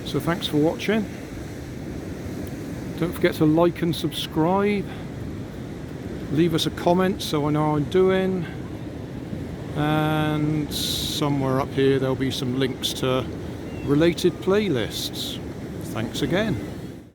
So thanks for watching. Don't forget to like and subscribe. Leave us a comment so I know how I'm doing. And somewhere up here there'll be some links to related playlists. Thanks again.